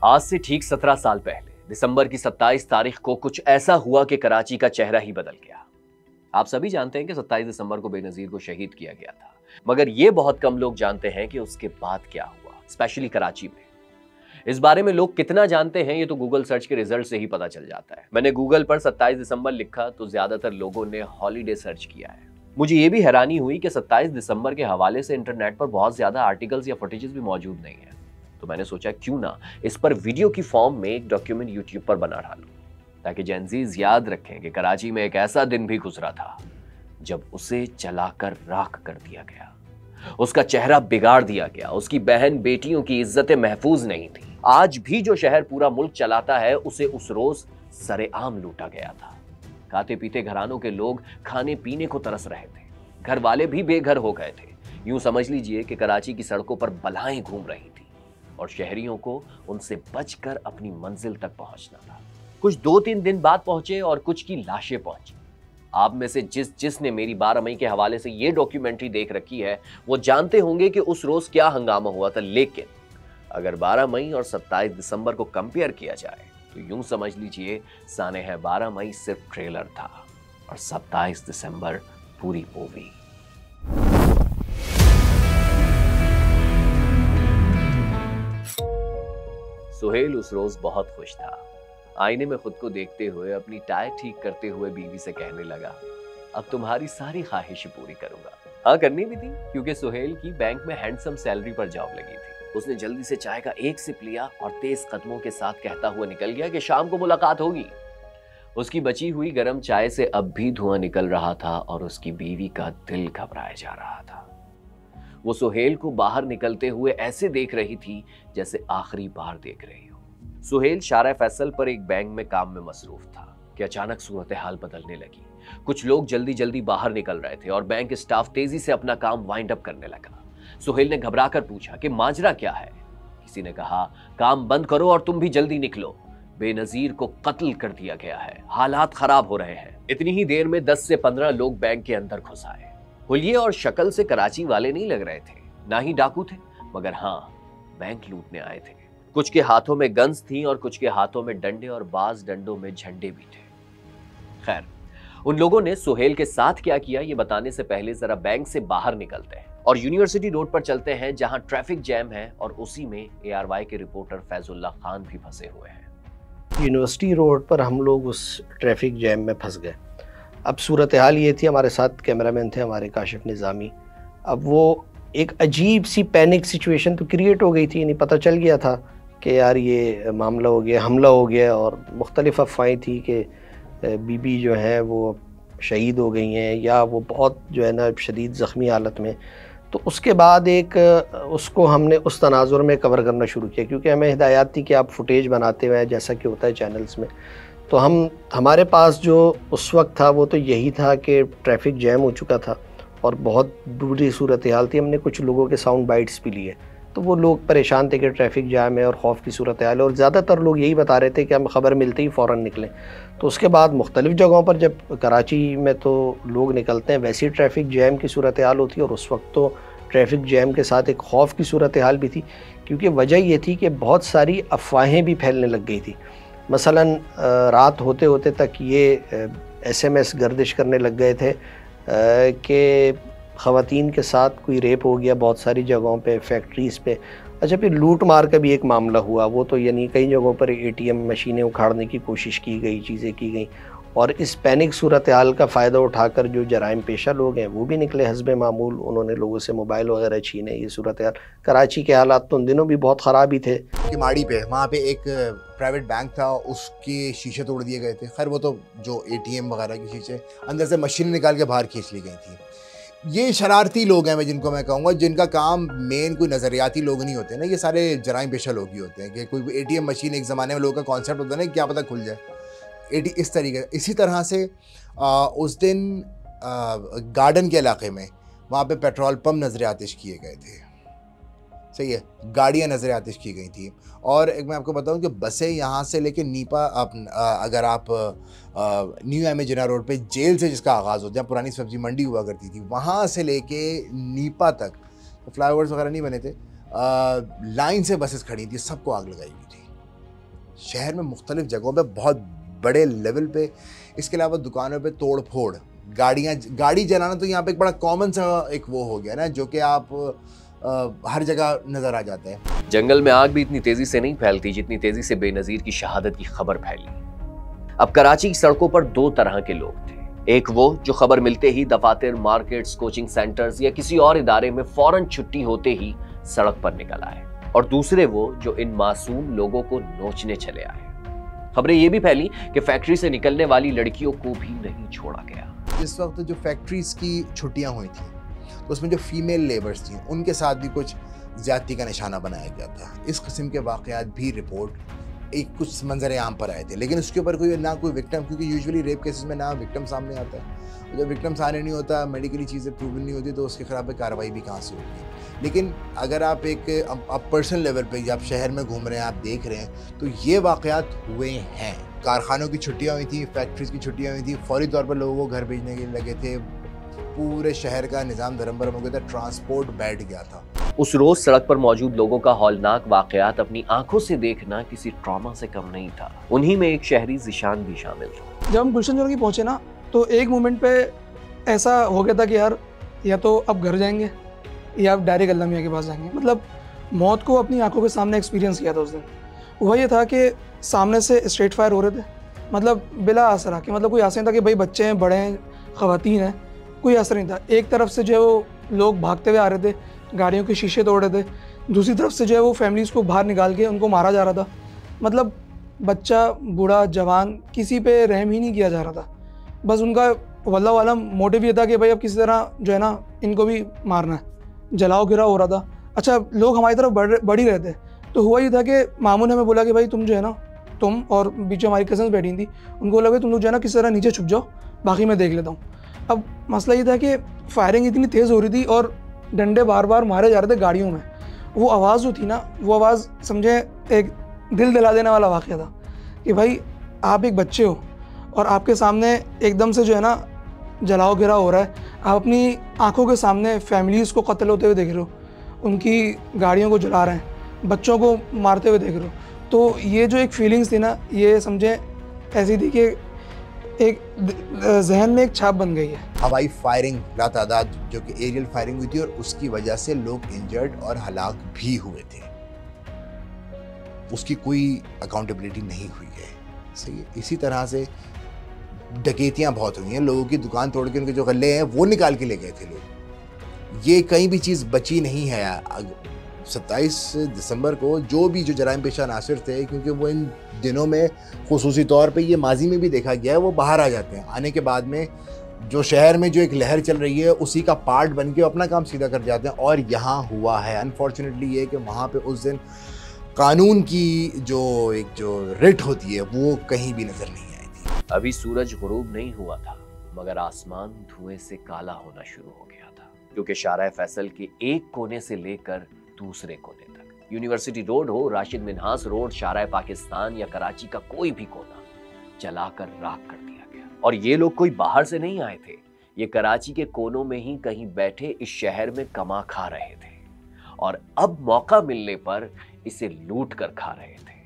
आज से ठीक 17 साल पहले दिसंबर की 27 तारीख को कुछ ऐसा हुआ कि कराची का चेहरा ही बदल गया। आप सभी जानते हैं कि 27 दिसंबर को बेनजीर को शहीद किया गया था, मगर ये बहुत कम लोग जानते हैं कि उसके बाद क्या हुआ, स्पेशली कराची में। इस बारे में लोग कितना जानते हैं ये तो गूगल सर्च के रिजल्ट से ही पता चल जाता है। मैंने गूगल पर 27 दिसंबर लिखा तो ज्यादातर लोगों ने हॉलीडे सर्च किया है। मुझे ये भी हैरानी हुई कि 27 दिसंबर के हवाले से इंटरनेट पर बहुत ज्यादा आर्टिकल्स या फुटेजेस भी मौजूद नहीं है। तो मैंने सोचा क्यों ना इस पर वीडियो की फॉर्म में एक डॉक्यूमेंट यूट्यूब पर बना डालूं, ताकि जेनजीज याद रखें कि कराची में एक ऐसा दिन भी गुजरा था जब उसे जलाकर राख कर दिया गया, उसका चेहरा बिगाड़ दिया गया, उसकी बहन बेटियों की इज्जतें महफूज नहीं थी। आज भी जो शहर पूरा मुल्क चलाता है उसे उस रोज सरेआम लूटा गया था। खाते पीते घरानों के लोग खाने पीने को तरस रहे थे, घर वाले भी बेघर हो गए थे। यूं समझ लीजिए कि कराची की सड़कों पर बलाएं घूम रही थी और शहरियों को उनसे बचकर अपनी मंजिल तक पहुंचना था। कुछ 2-3 दिन बाद पहुंचे और कुछ की लाशें पहुंची। आप में से जिसने मेरी 12 मई के हवाले से ये डॉक्यूमेंट्री देख रखी है वो जानते होंगे कि उस रोज क्या हंगामा हुआ था। लेकिन अगर 12 मई और 27 दिसंबर को कंपेयर किया जाए तो यूं समझ लीजिए सानेह 12 मई सिर्फ ट्रेलर था और 27 दिसंबर पूरी मूवी। सुहेल उस रोज बहुत खुश था। आईने में खुद को देखते हुए अपनी टाई ठीक करते हुए बीवी से कहने लगा, अब तुम्हारी सारी ख्वाहिशें पूरी करूंगा। हाँ, करनी भी थी, क्योंकि सुहेल की बैंक में हैंडसम सैलरी पर जॉब लगी थी। उसने जल्दी से चाय का एक सिप लिया और तेज कदमों के साथ कहता हुआ निकल गया कि शाम को मुलाकात होगी। उसकी बची हुई गर्म चाय से अब भी धुआं निकल रहा था और उसकी बीवी का दिल घबराया जा रहा था। वो सुहेल को बाहर निकलते हुए ऐसे देख रही थी जैसे आखिरी बार देख रही हो। सुहेल शारा फैसल पर एक बैंक में काम में मसरूफ था कि अचानक सूरत हाल बदलने लगी। कुछ लोग जल्दी जल्दी बाहर निकल रहे थे और बैंक स्टाफ तेजी से अपना काम वाइंड अप करने लगा। सुहेल ने घबराकर पूछा कि माजरा क्या है। किसी ने कहा, काम बंद करो और तुम भी जल्दी निकलो, बेनजीर को कत्ल कर दिया गया है, हालात खराब हो रहे हैं। इतनी ही देर में 10 से 15 लोग बैंक के अंदर घुस आए। हुलिये और शक्ल से कराची वाले नहीं लग रहे थे, ना ही डाकू थे, मगर हाँ, बैंक लूटने आए थे। कुछ के हाथों में गन्स थी और कुछ के हाथों में डंडे और बाज डंडों में झंडे भी थे। खैर, उन लोगों ने सुहेल के साथ क्या किया ये बताने से पहले जरा बैंक से बाहर निकलते हैं और यूनिवर्सिटी रोड पर चलते हैं, जहां ट्रैफिक जैम है और उसी में ARY के रिपोर्टर फैजुल्ला खान भी फंसे हुए हैं। यूनिवर्सिटी रोड पर हम लोग उस ट्रैफिक जैम में फंस गए। अब सूरत हाल ये थी, हमारे साथ कैमरामैन थे हमारे काशिफ निज़ामी। अब वो एक अजीब सी पैनिक सिचुएशन तो क्रिएट हो गई थी, नहीं पता चल गया था कि यार ये मामला हो गया, हमला हो गया, और मुख्तलिफ अफवाहें थी कि बीबी जो है वो शहीद हो गई हैं या वो बहुत जो है ना शदीद ज़ख्मी हालत में। तो उसके बाद एक उसको हमने उस तनाजुर में कवर करना शुरू किया, क्योंकि हमें हिदायत थी कि आप फुटेज बनाते हुए जैसा कि होता है चैनल्स में। तो हमारे पास जो उस वक्त था वो तो यही था कि ट्रैफिक जैम हो चुका था और बहुत बुरी सूरत हाल थी। हमने कुछ लोगों के साउंड बाइट्स भी लिए, तो वो लोग परेशान थे कि ट्रैफिक जैम है और खौफ की सूरत हाल है, और ज़्यादातर लोग यही बता रहे थे कि हम खबर मिलते ही फ़ौरन निकलें। तो उसके बाद मुख्तलिफ़ जगहों पर जब कराची में तो लोग निकलते हैं, वैसी ट्रैफिक जैम की सूरत हाल होती है, और उस वक्त तो ट्रैफिक जैम के साथ एक खौफ की सूरत हाल भी थी, क्योंकि वजह ये थी कि बहुत सारी अफवाहें भी फैलने लग गई थी। मसलन रात होते होते तक ये SMS गर्दिश करने लग गए थे कि ख़वातीन के साथ कोई रेप हो गया बहुत सारी जगहों पे, फैक्ट्रीज़ पे। अच्छा, फिर लूट मार का भी एक मामला हुआ, वो तो यानी कई जगहों पर ATM मशीनें उखाड़ने की कोशिश की गई, चीज़ें की गई, और इस पैनिक सूरत हाल का फ़ायदा उठाकर जो जराइम पेशा लोग हैं वो भी निकले हस्बे मामूल, उन्होंने लोगों से मोबाइल वगैरह छीने। ये सूरत हाल कराची के हालात तो उन दिनों भी बहुत ख़राब ही थे। किमाड़ी पे वहाँ पे एक प्राइवेट बैंक था, उसके शीशे तोड़ दिए गए थे। खैर, वो तो जो ATM वगैरह के शीशे, अंदर से मशीन निकाल के बाहर खींच ली गई थी। ये शरारती लोग हैं, मैं जिनको मैं कहूँगा, जिनका काम मेन कोई नज़रियाती लोग नहीं होते ना, ये सारे जराइम पेशा लोग ही होते हैं। कि कोई ATM मशीन एक ज़माने में लोगों का कॉन्सेप्ट होता है ना, क्या पता खुल जाए, इस तरीके। इसी तरह से उस दिन गार्डन के इलाके में वहाँ पे पेट्रोल पंप नजर आतिश किए गए थे, सही है, गाड़ियाँ नजर आतिश की गई थी। और एक मैं आपको बताऊं कि बसें यहाँ से लेके नीपा, अगर आप new M A Jinnah road पे जेल से जिसका आगाज़ होता है, पुरानी सब्जी मंडी हुआ करती थी, वहाँ से लेके नीपा तक, तो फ्लाईओवर्स वगैरह नहीं बने थे, लाइन से बसेस खड़ी थी, सबको आग लगाई हुई थी। शहर में मुख्तलिफ जगहों पे बहुत बड़े लेवल पे, इसके अलावा दुकानों पे तोड़ फोड़, गाड़ी जलाना तो यहाँ पे एक बड़ा कॉमन सा एक वो हो गया ना, जो कि आप हर जगह नज़र आ जाता है। जंगल में आग भी इतनी तेजी से नहीं फैलती जितनी तेजी से बेनजीर की शहादत की खबर फैली। अब कराची की सड़कों पर दो तरह के लोग थे, एक वो जो खबर मिलते ही दफातर, मार्केट्स, कोचिंग सेंटर्स या किसी और इदारे में फौरन छुट्टी होते ही सड़क पर निकल आए, और दूसरे वो जो इन मासूम लोगों को नोचने चले आए। खबरें ये भी फैली कि फैक्ट्री से निकलने वाली लड़कियों को भी नहीं छोड़ा गया। इस वक्त जो फैक्ट्रीज की छुट्टियां हुई थी तो उसमें जो फीमेल लेबर्स थी उनके साथ भी कुछ ज्यादती का निशाना बनाया गया था। इस किस्म के वाकयात भी रिपोर्ट एक कुछ मंजर आम पर आए थे, लेकिन उसके ऊपर कोई ना कोई विक्टिम, क्योंकि यूजुअली रेप केसेस में ना विक्टिम सामने आता है। जब विक्टिम सामने नहीं होता, मेडिकली चीज़ें प्रूवन नहीं होती, तो उसके खिलाफ कार्रवाई भी कहाँ से होगी। लेकिन अगर आप एक पर्सनल लेवल पे आप शहर में घूम रहे हैं, आप देख रहे हैं, तो ये वाकयात हुए हैं। कारखानों की छुट्टियां हुई थी, फैक्ट्रीज की छुट्टियां हुई थी, फौरी तौर पर लोगों को घर भेजने के लिए लगे थे, पूरे शहर का निज़ाम धर्मभरम हो गया था, ट्रांसपोर्ट बैठ गया था। उस रोज सड़क पर मौजूद लोगों का हौलनाक वाकयात अपनी आंखों से देखना किसी ट्रॉमा से कम नहीं था। उन्हीं में एक शहरी ज़िशान भी शामिल था। जब हम गुलशन जोगी पहुंचे ना, तो एक मोमेंट पे ऐसा हो गया था कि यार या तो अब घर जाएंगे या अब डायरेक्ट अल्लाह मियां के पास जाएंगे। मतलब मौत को अपनी आंखों के सामने एक्सपीरियंस किया था उस दिन। वह ये था कि सामने से स्ट्रेट फायर हो रहे थे, मतलब बिला असर कि मतलब कोई असर नहीं था कि भाई बच्चे हैं, बड़े हैं, ख़वातीन हैं, कोई असर नहीं था। एक तरफ से जो है वो लोग भागते हुए आ रहे थे, गाड़ियों के शीशे तोड़ रहे थे, दूसरी तरफ से जो है वो फैमिलीज़ को बाहर निकाल के उनको मारा जा रहा था। मतलब बच्चा, बूढ़ा, जवान, किसी पे रहम ही नहीं किया जा रहा था। बस उनका वल्लाह वाला मोटिव ये था कि भाई अब किसी तरह जो है ना इनको भी मारना है। जलाओ गिराव हो रहा था। अच्छा, लोग हमारी तरफ बढ़ ही रहे थे। तो हुआ ये था कि मामू ने हमें बोला कि भाई तुम जो है ना, तुम और बीच में हमारी कज़न्स बैठी थी, उनको बोला भाई तुम लोग जो है ना किसी तरह नीचे छुप जाओ, बाकी मैं देख लेता हूँ। अब मसला ये था कि फायरिंग इतनी तेज़ हो रही थी और डंडे बार बार मारे जा रहे थे गाड़ियों में। वो आवाज़ जो थी ना, वो आवाज़ समझे एक दिल दिला देने वाला वाक़या था कि भाई आप एक बच्चे हो और आपके सामने एकदम से जो है ना जलाओ गिराव हो रहा है। आप अपनी आंखों के सामने फैमिलीज़ को कत्ल होते हुए देख रहे हो, उनकी गाड़ियों को जला रहे हैं, बच्चों को मारते हुए देख रहे हो। तो ये जो एक फीलिंग्स थी ना, ये समझे ऐसी थी कि एक जहन में एक छाप बन गई है। हवाई फायरिंग लातादाद जो कि एरियल फायरिंग हुई थी, और उसकी वजह से लोग इंजर्ड और हलाक भी हुए थे, उसकी कोई अकाउंटेबिलिटी नहीं हुई है। सही है। इसी तरह से डकैतियाँ बहुत हुई हैं, लोगों की दुकान तोड़ के उनके जो गले हैं वो निकाल के ले गए थे लोग। ये कहीं भी चीज़ बची नहीं है। 27 दिसंबर को जो भी जो जराइम पेशा नासिर थे, क्योंकि वो इन दिनों में खुसूसी तौर पे, ये माजी में भी देखा गया है, वो बाहर आ जाते हैं। आने के बाद में जो शहर में जो एक लहर चल रही है उसी का पार्ट बन के अपना काम सीधा कर जाते हैं। और यहाँ हुआ है अनफॉर्चुनेटली ये कि वहाँ पे उस दिन कानून की जो रिट होती है वो कहीं भी नज़र नहीं आई थी। अभी सूरज गुरूब नहीं हुआ था मगर आसमान धुएं से काला होना शुरू हो गया था, क्योंकि शारा फैसल के एक कोने से लेकर दूसरे कोने तक, यूनिवर्सिटी रोड हो, राशिद मिन्हास रोड, शारा पाकिस्तान या कराची का कोई भी कोना जलाकर राख कर दिया गया। और ये लोग कोई बाहर से नहीं आए थे, ये कराची के कोनों में ही कहीं बैठे इस शहर में कमा खा रहे थे और अब मौका मिलने पर इसे लूट कर खा रहे थे।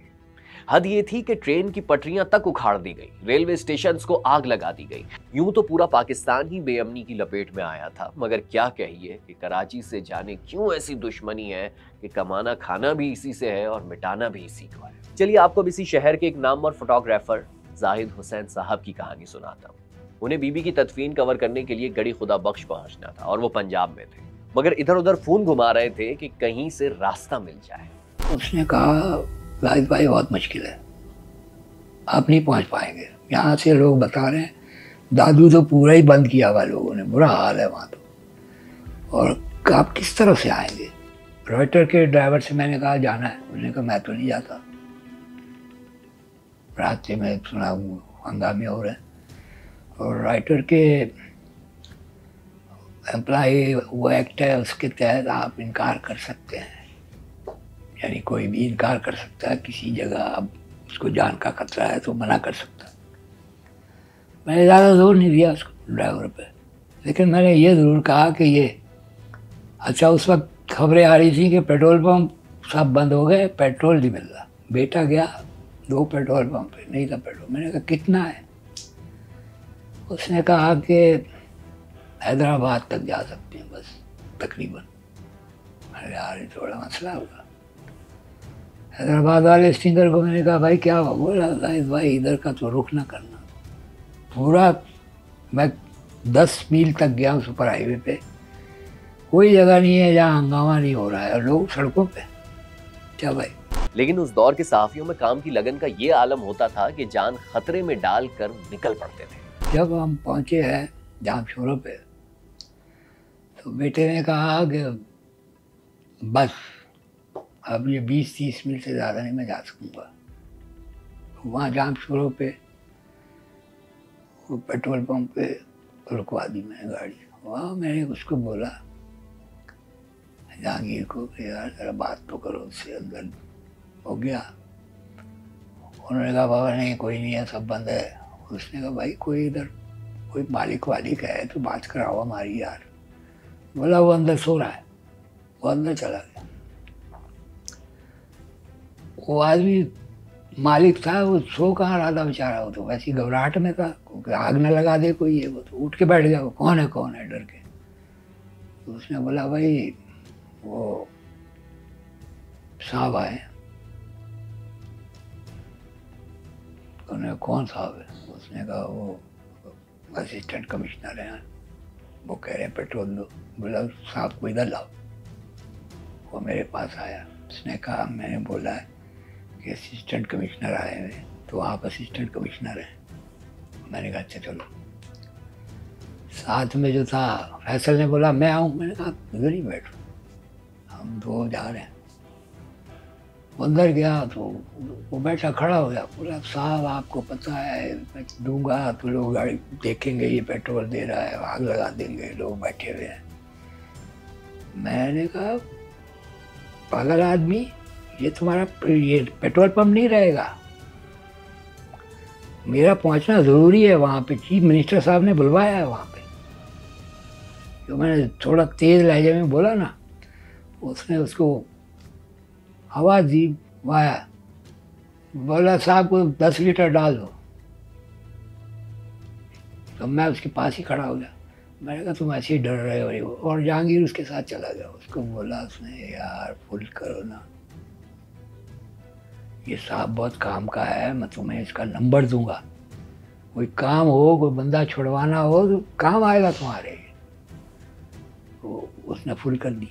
हद ये थी कि ट्रेन की पटरियां तक उखाड़ दी गई, रेलवे स्टेशंस को आग लगा दी गई। यूं तो पूरा पाकिस्तान ही बेअमनी की लपेट में आया था, मगर क्या कहिए कि कराची से जाने क्यों ऐसी दुश्मनी है कि कमाना खाना भी इसी से है और मिटाना भी इसी को है। चलिए आपको अब इसी शहर के एक नामवर फोटोग्राफर जाहिद हुसैन साहब की कहानी सुनाता हूँ। उन्हें बीबी की तदफीन कवर करने के लिए गड़ी खुदा बख्श पहुंचना था और वो पंजाब में थे, मगर इधर उधर फोन घुमा रहे थे कि कहीं से रास्ता मिल जाए। उसने कहा जाहिद भाई बहुत मुश्किल है, आप नहीं पहुंच पाएंगे। यहाँ से लोग बता रहे हैं दादू तो पूरा ही बंद किया हुआ लोगों ने, बुरा हाल है वहाँ तो, और आप किस तरह से आएंगे। रॉयटर के ड्राइवर से मैंने कहा जाना है, उसने कहा मैं तो नहीं जाता, रात से मैं सुना हंगामे हो रहे हैं। और राइटर के एम्प्लॉय वो एक्ट है, उसके तहत आप इनकार कर सकते हैं, यानी कोई भी इनकार कर सकता है किसी जगह, अब उसको जान का खतरा है तो मना कर सकता है। मैंने ज़्यादा जोर नहीं दिया उसको ड्राइवर पे, लेकिन मैंने ये ज़रूर कहा कि ये अच्छा, उस वक्त खबरें आ रही थी कि पेट्रोल पंप सब बंद हो गए, पेट्रोल नहीं मिल रहा। बेटा गया 2 पेट्रोल पंप पे नहीं था पेट्रोल। मैंने कहा कितना है? उसने कहा कि हैदराबाद तक जा सकते हैं बस तकरीबन। मैंने यार ये थोड़ा मसला होगा। हैदराबाद वाले स्टिंगर को मैंने कहा भाई क्या हुआ? बोला भाई इधर का तो रुख ना करना। पूरा मैं 10 मील तक गया सुपर हाईवे पे, कोई जगह नहीं है जहाँ हंगामा नहीं हो रहा है और लोग सड़कों पे। क्या भाई? लेकिन उस दौर के सहाफियों में काम की लगन का ये आलम होता था कि जान खतरे में डालकर निकल पड़ते थे। जब हम पहुंचे हैं जामशोरों पे तो बेटे ने कहा कि बस अब ये 20-30 मिनट से ज़्यादा नहीं मैं जा सकूँगा। वहाँ जामशोरों पे वो पेट्रोल पंप पे रुकवा दी मैंने गाड़ी। वहाँ मैंने उसको बोला जहांगीर को कि यार ज़रा बात तो करो उससे। अंदर हो गया। उन्होंने कहा बाबा नहीं कोई नहीं है, सब बंद है। उसने कहा भाई कोई इधर कोई मालिक वालिक है तो बात कराओ हमारी यार। बोला वो अंदर सो रहा है। वो अंदर चला गया। वो आदमी मालिक था, वो सो कहाँ रहा था बेचारा, वो तो वैसी घबराहट में था, आग न लगा दे कोई है। वो तो उठ के बैठ गया। वो कौन है डर के। तो उसने बोला भाई वो साहब आए। उन्होंने कौन साहब है? उसने कहा वो असिस्टेंट कमिश्नर हैं, वो कह रहे हैं पेट्रोल दो। बोला साहब को इधर लाओ। वो मेरे पास आया। उसने कहा मैंने बोला है कि असिस्टेंट कमिश्नर आए हैं तो आप असिस्टेंट कमिश्नर हैं। मैंने कहा अच्छा चलो। साथ में जो था फैसल ने बोला मैं आऊँ। मैंने कहा इधर ही बैठो, हम 2 जा रहे हैं। अंदर गया तो वो बैठा खड़ा हो गया। बोला साहब आपको पता है मैं दूंगा तो लोग गाड़ी देखेंगे ये पेट्रोल दे रहा है, आग लगा देंगे, लोग बैठे हुए हैं। मैंने कहा पागल आदमी, ये तुम्हारा ये पेट्रोल पंप नहीं रहेगा, मेरा पहुंचना ज़रूरी है वहाँ पे। चीफ मिनिस्टर साहब ने बुलवाया है वहाँ पे। जो मैंने थोड़ा तेज़ लहजे में बोला ना, उसने उसको आवाज़ दी। वाया बोला साहब को 10 लीटर डाल दो। तो मैं उसके पास ही खड़ा हो गया। मैंने कहा तुम ऐसे ही डर रहे हो। और जहांगीर उसके साथ चला गया। उसको बोला उसने यार फुल करो ना, ये साहब बहुत काम का है, मैं तुम्हें इसका नंबर दूंगा, कोई काम हो, कोई बंदा छुड़वाना हो तो काम आएगा तुम्हारे। तो उसने फुल कर दी।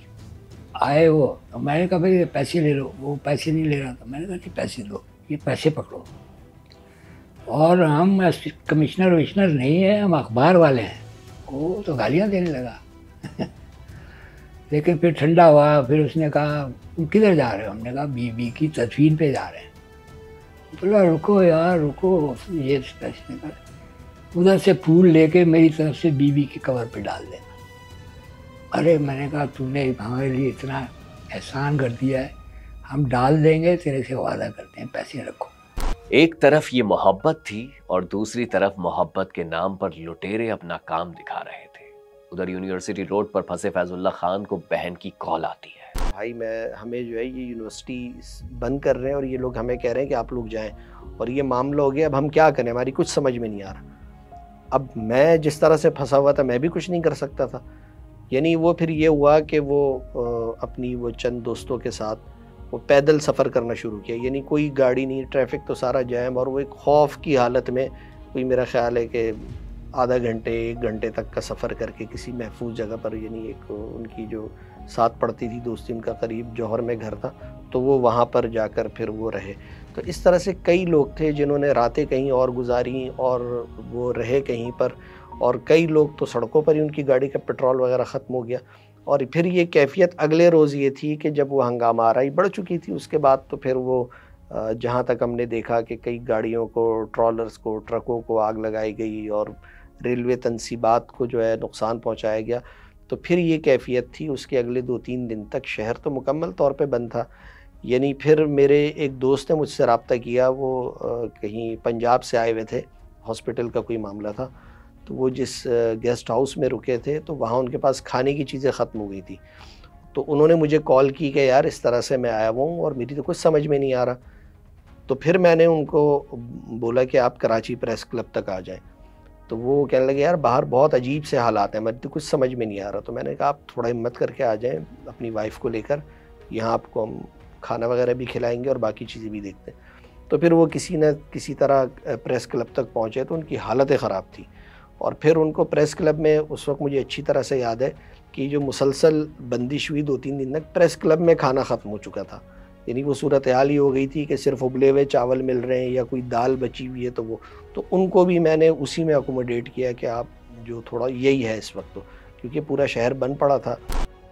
आए वो, तो मैंने कहा भाई पैसे ले लो। वो पैसे नहीं ले रहा था। मैंने कहा कि पैसे दो, ये पैसे पकड़ो। और हम कमिश्नर विश्नर नहीं है, हम अखबार वाले हैं। वो तो गालियाँ देने लगा। लेकिन फिर ठंडा हुआ। फिर उसने कहा तुम किधर जा रहे हो? हमने कहा बीबी की तदफीन पे जा रहे हैं। बोला रुको यार रुको। ये पैसे निकाल, उधर से फूल लेके मेरी तरफ से बीबी की कवर पे डाल देना। अरे मैंने कहा तूने हमारे लिए इतना एहसान कर दिया है, हम डाल देंगे, तेरे से वादा करते हैं, पैसे रखो। एक तरफ ये मोहब्बत थी और दूसरी तरफ मोहब्बत के नाम पर लुटेरे अपना काम दिखा रहे थे। उधर यूनिवर्सिटी रोड पर फंसे फैजुल्ला खान को बहन की कॉल आती है। भाई हमें जो है ये यूनिवर्सिटी बंद कर रहे हैं और ये लोग हमें कह रहे हैं कि आप लोग जाएं, और ये मामला हो गया। अब हम क्या करें, हमारी कुछ समझ में नहीं आ रहा। अब मैं जिस तरह से फंसा हुआ था मैं भी कुछ नहीं कर सकता था। यानी वो फिर ये हुआ कि वो अपनी वो चंद दोस्तों के साथ वो पैदल सफ़र करना शुरू किया। यानी कोई गाड़ी नहीं, ट्रैफिक तो सारा जैम, और वो एक खौफ की हालत में कोई, मेरा ख्याल है कि आधा घंटे 1 घंटे तक का सफ़र करके किसी महफूज जगह पर, यानी एक उनकी जो साथ पड़ती थी दोस्ती, उनका करीब जौहर में घर था, तो वो वहाँ पर जाकर फिर वो रहे। तो इस तरह से कई लोग थे जिन्होंने रातें कहीं और गुजारी और वो रहे कहीं पर, और कई लोग तो सड़कों पर ही, उनकी गाड़ी का पेट्रोल वगैरह ख़त्म हो गया। और फिर ये कैफियत अगले रोज़ ये थी कि जब वो हंगामा आराई बढ़ चुकी थी, उसके बाद तो फिर वो जहाँ तक हमने देखा कि कई गाड़ियों को, ट्रॉलर्स को, ट्रकों को आग लगाई गई और रेलवे तनसीबात को जो है नुकसान पहुँचाया गया। तो फिर ये कैफियत थी। उसके अगले 2-3 दिन तक शहर तो मुकम्मल तौर पे बंद था। यानी फिर मेरे एक दोस्त ने मुझसे रब्ता किया, वो कहीं पंजाब से आए हुए थे, हॉस्पिटल का कोई मामला था। तो वो जिस गेस्ट हाउस में रुके थे तो वहाँ उनके पास खाने की चीज़ें ख़त्म हो गई थी। तो उन्होंने मुझे कॉल की कि यार इस तरह से मैं आया हुआ हूँ और मेरी तो कुछ समझ में नहीं आ रहा। तो फिर मैंने उनको बोला कि आप कराची प्रेस क्लब तक आ जाएं। तो वो कहने लगे यार बाहर बहुत अजीब से हालात हैं, मैं तो कुछ समझ में नहीं आ रहा। तो मैंने कहा आप थोड़ा हिम्मत करके आ जाएं अपनी वाइफ को लेकर, यहाँ आपको हम खाना वगैरह भी खिलाएंगे और बाकी चीज़ें भी देखते हैं। तो फिर वो किसी न किसी तरह प्रेस क्लब तक पहुँचे, तो उनकी हालत ख़राब थी। और फिर उनको प्रेस क्लब में उस वक्त मुझे अच्छी तरह से याद है कि जो मुसलसल बंदिश हुई 2-3 दिन तक, प्रेस क्लब में खाना ख़त्म हो चुका था। यानी वो सूरत हाल ही हो गई थी कि सिर्फ उबले हुए चावल मिल रहे हैं या कोई दाल बची हुई है, तो उनको भी मैंने उसी में अकोमोडेट किया कि आप जो थोड़ा यही है इस वक्त, तो क्योंकि पूरा शहर बंद पड़ा था।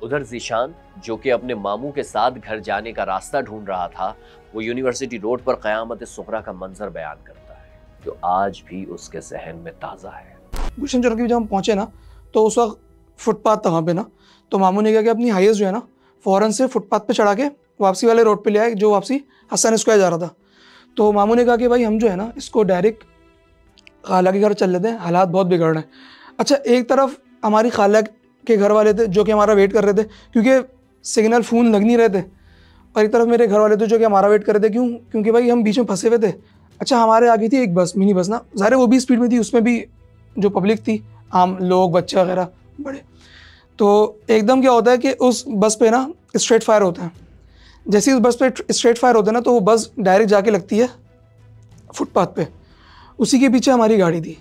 उधर ज़ीशान जो कि अपने मामू के साथ घर जाने का रास्ता ढूंढ रहा था, वो यूनिवर्सिटी रोड पर क़यामत सुग़रा का मंजर बयान करता है जो आज भी उसके जहन में ताज़ा है। गुलशन चौक जब हम पहुँचे ना, तो उस वक्त फुटपाथ था वहाँ पे ना, तो मामू ने क्या किया, अपनी हाईएस्ट जो है ना फ़ौरन से फुटपाथ पे चढ़ा के वापसी वाले रोड पे ले आए, जो वापसी हसन स्क्वायर जा रहा था। तो मामू ने कहा कि भाई हम जो है ना इसको डायरेक्ट खाला के घर चल लेते हैं, हालात बहुत बिगड़ रहे हैं। अच्छा, एक तरफ हमारी खाला के घर वाले थे जो कि हमारा वेट कर रहे थे, क्योंकि सिग्नल फ़ोन लग नहीं रहे थे, और एक तरफ मेरे घर वाले थे जो कि हमारा वेट कर रहे थे। क्योंकि भाई हम बीच में फंसे हुए थे। अच्छा, हमारे आगे थी एक बस, मिनी बस ना, ज़ाहिर वो भी स्पीड में थी, उसमें भी जो पब्लिक थी, आम लोग, बच्चे वगैरह बड़े। तो एकदम क्या होता है कि उस बस पे ना स्ट्रेट फायर होता है। जैसे ही उस बस पे स्ट्रेट फायर होता है ना, तो वो बस डायरेक्ट जाके लगती है फुटपाथ पे। उसी के पीछे हमारी गाड़ी थी,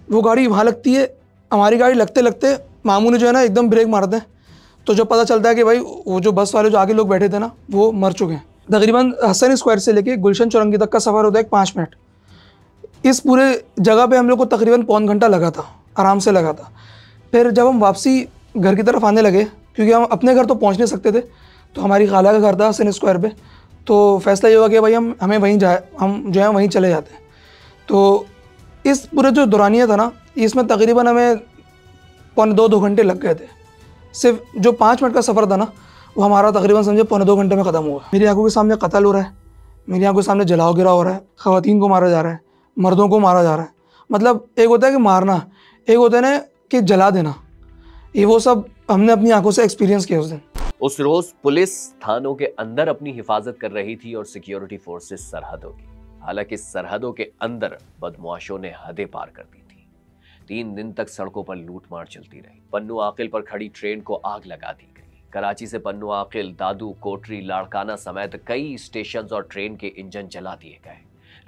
वो गाड़ी वहाँ लगती है। हमारी गाड़ी लगते लगते मामू ने जो है ना एकदम ब्रेक मारते हैं, तो जब पता चलता है कि भाई वो जो बस वाले जो आगे लोग बैठे थे ना वो मर चुके हैं। तकरीबन हसन स्क्वायर से लेके गुलशन चौरंगी तक का सफ़र होता है 5 मिनट। इस पूरे जगह पे हम लोग को तकरीबन पौन घंटा लगा था, आराम से लगा था। फिर जब हम वापसी घर की तरफ आने लगे, क्योंकि हम अपने घर तो पहुंच नहीं सकते थे, तो हमारी खाला का घर था हसन स्क्वायर पे, तो फैसला ये हुआ कि भाई हमें वहीं जाए, हम जो है वहीं चले जाते हैं। तो इस पूरे जो दौरानिया था ना, इसमें तकरीबन हमें 2 घंटे लग गए थे। सिर्फ जो 5 मिनट का सफ़र था ना, वो हमारा तकरीबन समझे 2 घंटे में ख़त्म हुआ। मेरी आंखों के सामने कत्ल हो रहा है, मेरी आंखों के सामने जलाओ गिरा हो रहा है, ख़वातीन को मारा जा रहा है, मर्दों को मारा जा रहा है। मतलब एक होता है कि मारना, एक होता है ना कि जला देना। ये वो सब हमने अपनी आंखों से एक्सपीरियंस किया उस दिन। उस रोज पुलिस थानों के अंदर अपनी हिफाजत कर रही थी और सिक्योरिटी फोर्सेस सरहदों की। हालांकि सरहदों के अंदर बदमाशों ने हदें पार कर दी थी। 3 दिन तक सड़कों पर लूटमार चलती रही। पन्नू आकिल पर खड़ी ट्रेन को आग लगा दी गई। कराची से पन्नू आकिल, दादू, कोटरी, लाड़काना समेत कई स्टेशन और ट्रेन के इंजन जला दिए गए।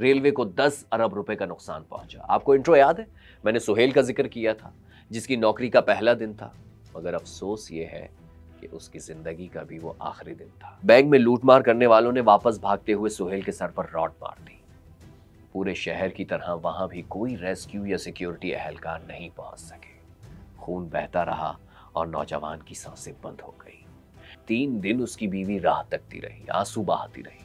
रेलवे को 10 अरब रुपए का नुकसान पहुंचा। आपको इंट्रो याद है, मैंने सुहेल का जिक्र किया था जिसकी नौकरी का पहला दिन था, मगर अफसोस ये है कि उसकी जिंदगी का भी वो आखिरी दिन था। बैंक में लूटमार करने वालों ने वापस भागते हुए सुहेल के सर पर रॉड मार दी। पूरे शहर की तरह वहां भी कोई रेस्क्यू या सिक्योरिटी एहलकार नहीं पहुंच सके। खून बहता रहा और नौजवान की सांसें बंद हो गई। 3 दिन उसकी बीवी राह तकती रही, आंसू बहाती रही।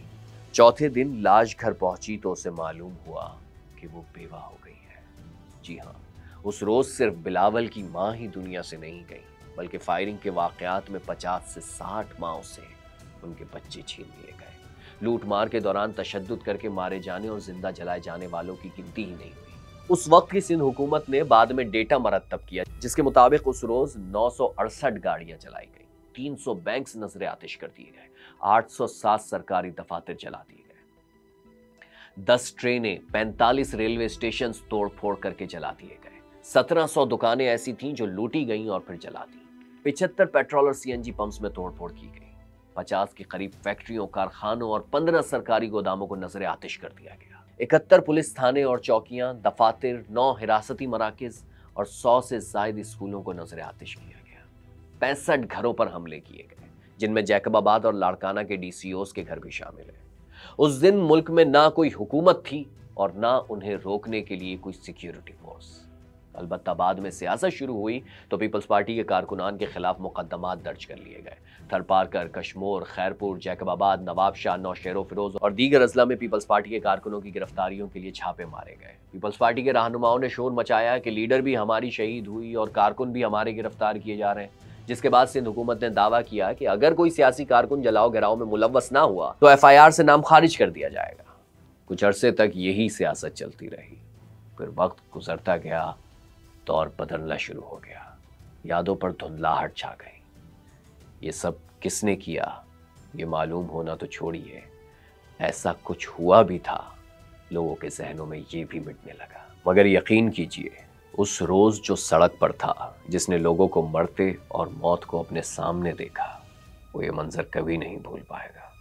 चौथे दिन लाश घर पहुंची तो उसे मालूम हुआ कि वो बेवा हो गई है। जी हाँ, उस रोज सिर्फ बिलावल की मां ही दुनिया से नहीं गई, बल्कि फायरिंग के वाकयात में 50 से 60 माओं से उनके बच्चे छीन लिए गए। लूटमार के दौरान तशद्दुद करके मारे जाने और जिंदा जलाए जाने वालों की गिनती ही नहीं हुई। उस वक्त की सिंध हुकूमत ने बाद में डेटा मरतब किया, जिसके मुताबिक उस रोज 968 गाड़ियां जलाई गई, 300 बैंक नजरे आतिश कर दिए गए, 807 सरकारी दफातर जला दिए गए, 10 ट्रेनें, 45 रेलवे स्टेशन तोड़फोड़ करके जला दिए गए, 1700 दुकानें ऐसी थीं जो लूटी गईं और फिर जला दी, 75 पेट्रोल और सीएनजी पंप्स में तोड़फोड़ की गई, 50 के करीब फैक्ट्रियों, कारखानों और 15 सरकारी गोदामों को नजरे आतिश कर दिया गया। 71 पुलिस थाने और चौकियां, दफातर, 9 हिरासती मराकज और 100 से ज्यादा स्कूलों को नजरे आतिश किया गया। 65 घरों पर हमले किए गए, जिनमें जैकबाबाद और लाड़काना के डीसीओस के घर भी शामिल है। उस दिन मुल्क में ना कोई हुकूमत थी और ना उन्हें रोकने के लिए कोई सिक्योरिटी फोर्स। अलबत्ता बाद में सियासत शुरू हुई तो पीपल्स पार्टी के कारकुनान के खिलाफ मुकदमात दर्ज कर लिए गए। थरपारकर, कश्मोर, खैरपुर, जैकबाबाद, नवाबशाह, नौशेरो फिरोज और दीगर अजला में पीपल्स पार्टी के कारकुनों की गिरफ्तारियों के लिए छापे मारे गए। पीपल्स पार्टी के रहनुमाओं ने शोर मचाया कि लीडर भी हमारी शहीद हुई और कारकुन भी हमारे गिरफ्तार किए जा रहे हैं, जिसके बाद सिंध हुकूमत ने दावा किया कि अगर कोई सियासी कारकुन जलाओ गिराओ में मुलव्वस ना हुआ तो FIR से नाम खारिज कर दिया जाएगा। कुछ अरसे तक यही सियासत चलती रही। फिर वक्त गुजरता गया, दौर बदलना शुरू हो गया, यादों पर धुंधलाहट छा गई। ये सब किसने किया ये मालूम होना तो छोड़िए, ऐसा कुछ हुआ भी था, लोगों के जहनों में ये भी मिटने लगा। मगर यकीन कीजिए, उस रोज जो सड़क पर था, जिसने लोगों को मरते और मौत को अपने सामने देखा, वो ये मंजर कभी नहीं भूल पाएगा।